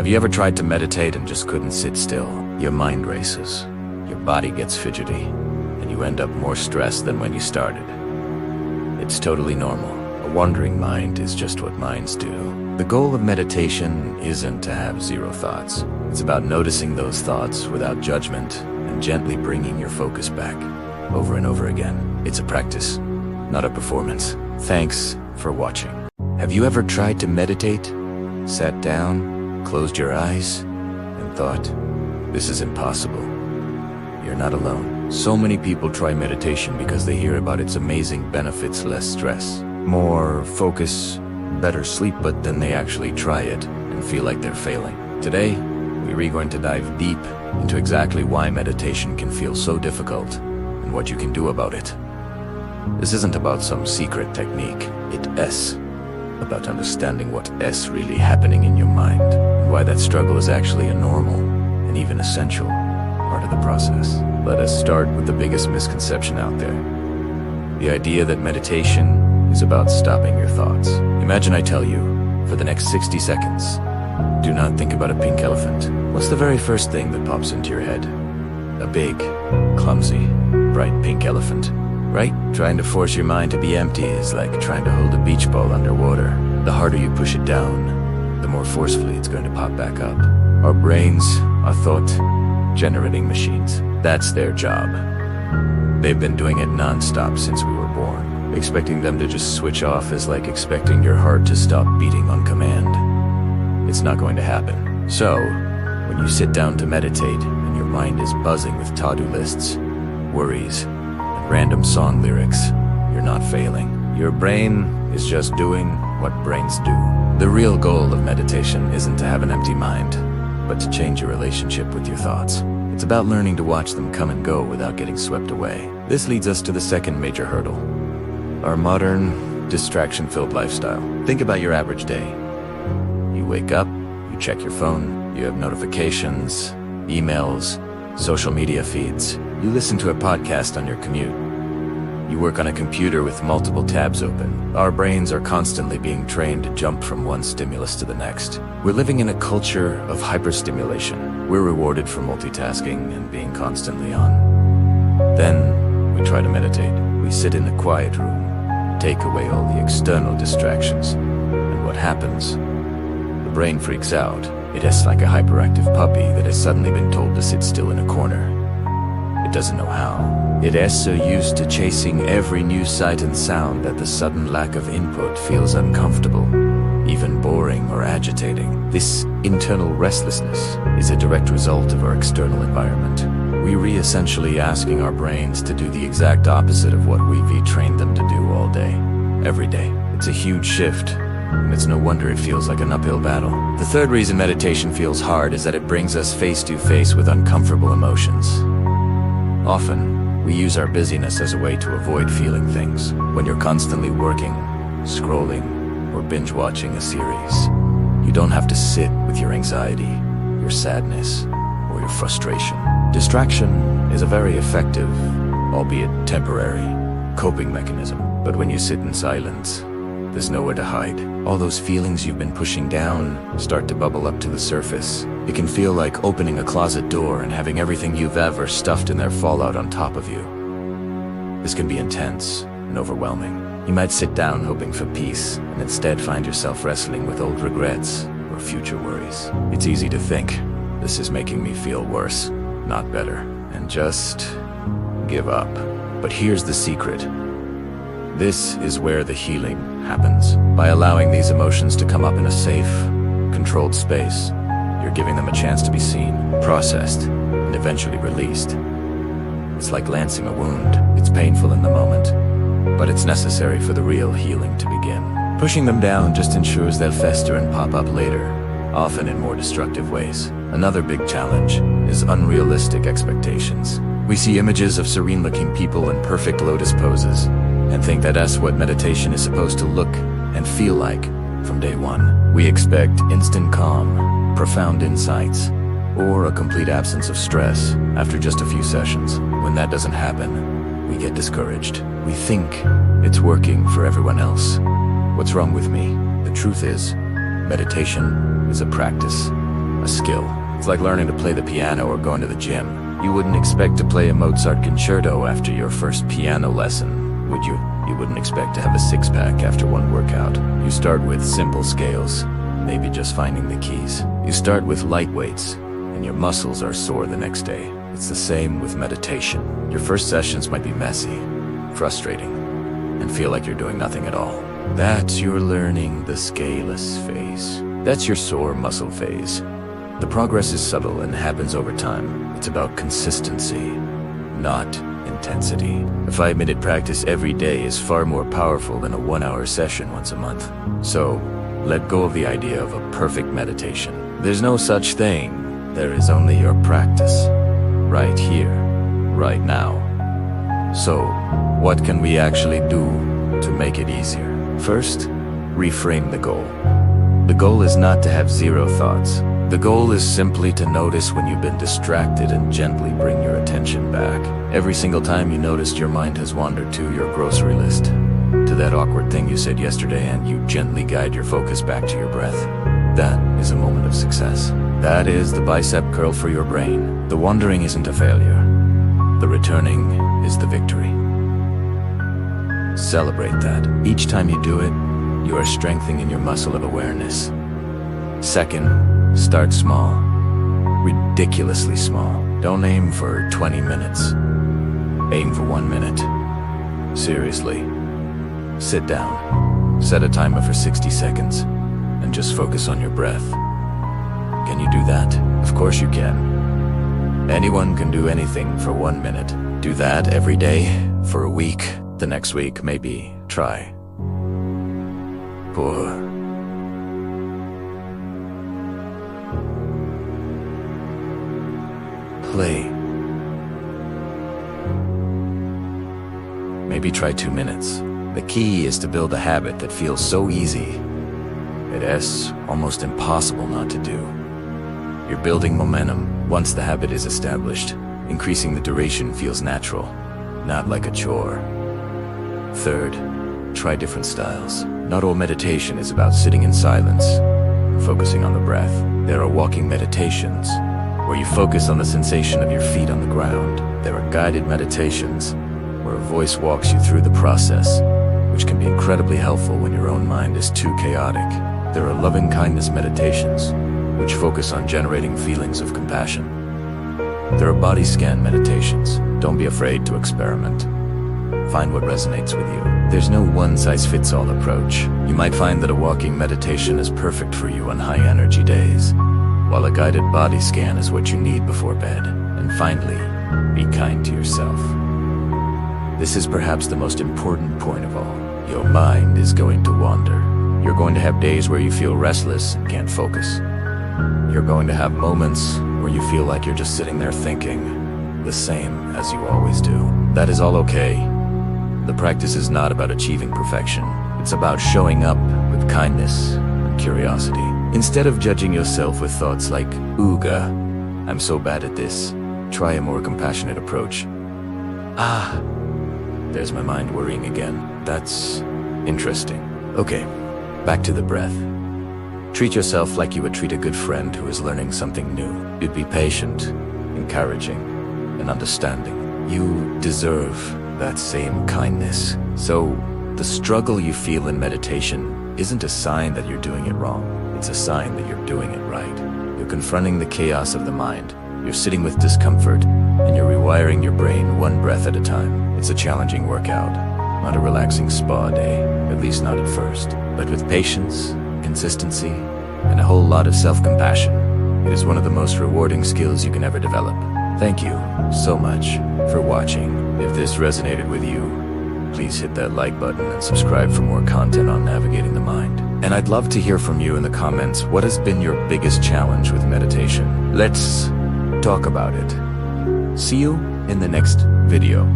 Have you ever tried to meditate and just couldn't sit still? Your mind races, your body gets fidgety, and you end up more stressed than when you started. It's totally normal. A wandering mind is just what minds do. The goal of meditation isn't to have zero thoughts. It's about noticing those thoughts without judgment and gently bringing your focus back over and over again. It's a practice, not a performance. Thanks for watching. Have you ever tried to meditate, sat down, closed your eyes, and thought, this is impossible? You're not alone. So many people try meditation because they hear about its amazing benefits: less stress, more focus, better sleep, but then they actually try it and feel like they're failing. Today, we're going to dive deep into exactly why meditation can feel so difficult and what you can do about it. This isn't about some secret technique. It's about understanding what's really happening in your mind and why that struggle is actually a normal and even essential part of the process. Let us start with the biggest misconception out there. The idea that meditation is about stopping your thoughts. Imagine I tell you, for the next 60 seconds, do not think about a pink elephant. What's the very first thing that pops into your head? A big, clumsy, bright pink elephant, right? Trying to force your mind to be empty is like trying to hold a beach ball underwater. The harder you push it down, the more forcefully it's going to pop back up. Our brains are thought-generating machines. That's their job. They've been doing it non-stop since we were born. Expecting them to just switch off is like expecting your heart to stop beating on command. It's not going to happen. So, when you sit down to meditate and your mind is buzzing with to-do lists, worries, and random song lyrics, you're not failing. Your brain is just doing what brains do. The real goal of meditation isn't to have an empty mind, but to change your relationship with your thoughts. It's about learning to watch them come and go without getting swept away. This leads us to the second major hurdle: our modern, distraction-filled lifestyle. Think about your average day. You wake up, you check your phone, you have notifications, emails, social media feeds. You listen to a podcast on your commute. You work on a computer with multiple tabs open. Our brains are constantly being trained to jump from one stimulus to the next. We're living in a culture of hyperstimulation. We're rewarded for multitasking and being constantly on. Then we try to meditate. We sit in a quiet room, take away all the external distractions. And what happens? The brain freaks out. It is like a hyperactive puppy that has suddenly been told to sit still in a corner. It doesn't know how. It is so used to chasing every new sight and sound that the sudden lack of input feels uncomfortable, even boring or agitating. This internal restlessness is a direct result of our external environment. We're essentially asking our brains to do the exact opposite of what we've trained them to do all day, every day. It's a huge shift, and it's no wonder it feels like an uphill battle. The third reason meditation feels hard is that it brings us face to face with uncomfortable emotions. Often, we use our busyness as a way to avoid feeling things. When you're constantly working, scrolling, or binge-watching a series, you don't have to sit with your anxiety, your sadness, or your frustration. Distraction is a very effective, albeit temporary, coping mechanism. But when you sit in silence, there's nowhere to hide. All those feelings you've been pushing down start to bubble up to the surface. It can feel like opening a closet door and having everything you've ever stuffed in there fall out on top of you. This can be intense and overwhelming. You might sit down hoping for peace and instead find yourself wrestling with old regrets or future worries. It's easy to think, this is making me feel worse, not better, and just give up. But here's the secret. This is where the healing happens. By allowing these emotions to come up in a safe, controlled space, you're giving them a chance to be seen, processed, and eventually released. It's like lancing a wound. It's painful in the moment, but it's necessary for the real healing to begin. Pushing them down just ensures they'll fester and pop up later, often in more destructive ways. Another big challenge is unrealistic expectations. We see images of serene-looking people in perfect lotus poses, and think that that's what meditation is supposed to look and feel like from day one. We expect instant calm, profound insights, or a complete absence of stress after just a few sessions. When that doesn't happen, we get discouraged. We think it's working for everyone else. What's wrong with me? The truth is, meditation is a practice, a skill. It's like learning to play the piano or going to the gym. You wouldn't expect to play a Mozart concerto after your first piano lesson, would you? You wouldn't expect to have a six-pack after one workout. You start with simple scales, maybe just finding the keys. You start with light weights, and your muscles are sore the next day. It's the same with meditation. Your first sessions might be messy, frustrating, and feel like you're doing nothing at all. That's your learning the scaleless phase. That's your sore muscle phase. The progress is subtle and happens over time. It's about consistency, not intensity. A 5-minute practice every day is far more powerful than a 1-hour session once a month. So, let go of the idea of a perfect meditation. There's no such thing. There is only your practice. Right here, right now. So, what can we actually do to make it easier? First, reframe the goal. The goal is not to have zero thoughts. The goal is simply to notice when you've been distracted and gently bring your attention back. Every single time you noticed your mind has wandered to your grocery list, to that awkward thing you said yesterday, and you gently guide your focus back to your breath. That is a moment of success. That is the bicep curl for your brain. The wandering isn't a failure. The returning is the victory. Celebrate that. Each time you do it, you are strengthening your muscle of awareness. Second, start small. Ridiculously small. Don't aim for 20 minutes. Aim for 1 minute. Seriously. Sit down. Set a timer for 60 seconds. And just focus on your breath. Can you do that? Of course you can. Anyone can do anything for 1 minute. Do that every day, for a week. The next week, maybe, try. Play. Maybe try 2 minutes. The key is to build a habit that feels so easy. It is almost impossible not to do. You're building momentum. Once the habit is established, increasing the duration feels natural, not like a chore. Third, try different styles. Not all meditation is about sitting in silence, focusing on the breath. There are walking meditations, where you focus on the sensation of your feet on the ground. There are guided meditations, where a voice walks you through the process, which can be incredibly helpful when your own mind is too chaotic. There are loving-kindness meditations, which focus on generating feelings of compassion. There are body scan meditations. Don't be afraid to experiment. Find what resonates with you. There's no one-size-fits-all approach. You might find that a walking meditation is perfect for you on high-energy days, while a guided body scan is what you need before bed. And finally, be kind to yourself. This is perhaps the most important point of all. Your mind is going to wander. You're going to have days where you feel restless and can't focus. You're going to have moments where you feel like you're just sitting there thinking, the same as you always do. That is all okay. The practice is not about achieving perfection. It's about showing up with kindness and curiosity. Instead of judging yourself with thoughts like, "Ooga, I'm so bad at this," try a more compassionate approach. There's my mind worrying again. That's interesting. Okay, back to the breath. Treat yourself like you would treat a good friend who is learning something new. You'd be patient, encouraging, and understanding. You deserve that same kindness. So, the struggle you feel in meditation isn't a sign that you're doing it wrong. It's a sign that you're doing it right. You're confronting the chaos of the mind. You're sitting with discomfort, and you're rewiring your brain one breath at a time. It's a challenging workout, not a relaxing spa day, at least not at first. But with patience, consistency, and a whole lot of self-compassion, it is one of the most rewarding skills you can ever develop. Thank you so much for watching. If this resonated with you, please hit that like button and subscribe for more content on navigating the mind. And I'd love to hear from you in the comments. What has been your biggest challenge with meditation? Let's talk about it. See you in the next video.